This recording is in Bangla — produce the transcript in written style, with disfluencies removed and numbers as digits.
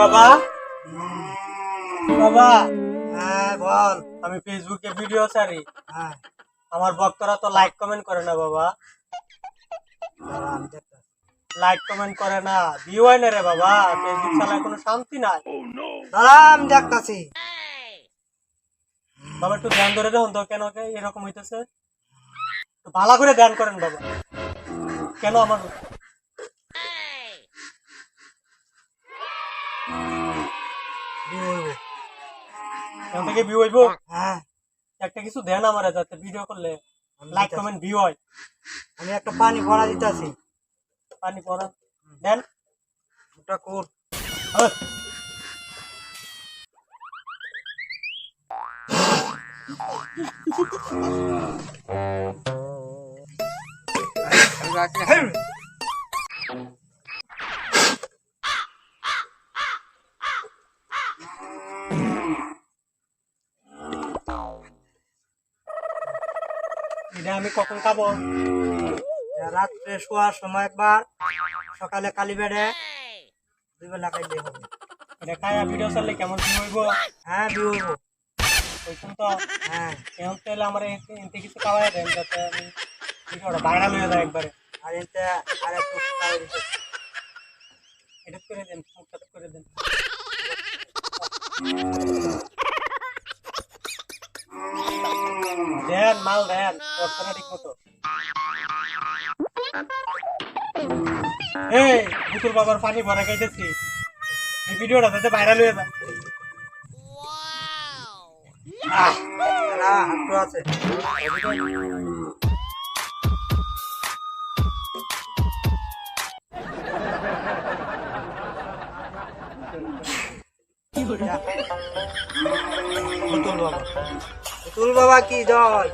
বাবা বাবা হ্যাঁ বল। আমি ফেসবুকে ভিডিও ছাড়ি, হ্যাঁ আমার ভক্তরা তো লাইক কমেন্ট করে না বাবা। দাঁড়া, আমি দেখতাছি। লাইক কমেন্ট করে না, ভিউ হয় না রে বাবা। ফেসবুক চালায় কোনো শান্তি নাই দাঁড়া, আমি দেখতাছি। বাবা। একটু ধ্যান ধরে দেখুন তো কেন এরকম হইতেছে, একটু ভালো করে ধ্যান করেন বাবা। কেন আমার কি বলবো? এখান থেকে ভিউ হইব? হ্যাঁ একটা কিছু দেন আমার, যাতে ভিডিও করলে আমি লাইক দিতাছি। কমেন্ট ভিউ হয়। আমি একটা পানি ভরা দিতাছি। পানি পড়া দেন। ওটা কর। আহ, এটা আমি কখন খাবো? রাত্রে শোয়ার সময় একবার, সকালে কালি বেড়ে, দুই বেলা খাইলে হবে। এটা খায়া ভিডিও চাললে কেমন ভিউ হইব? হ্যাঁ বিয়ে হইবো। ওইখান তো হ্যাঁ এখন তাহলে আমার এতে কিছু খাওয়াই দেন, যাতে আমি ভিডিওটা ভাইরাল হয়ে যায় একবারে। আর এতে আর একটু খাওয়াই দিতেছি। এটা করে দেন, মুখটা করে দেন। দেন মাল দেন, করতে না ঠিক মতো। এই বুতুর বাবার পানি ভরা খাইতেছি, এই ভিডিওটা যাতে ভাইরাল হয়ে যায়। দাঁড়া, হাঁটু আছে। পুতুল বাবা, পুতুল বাবা কি জয়।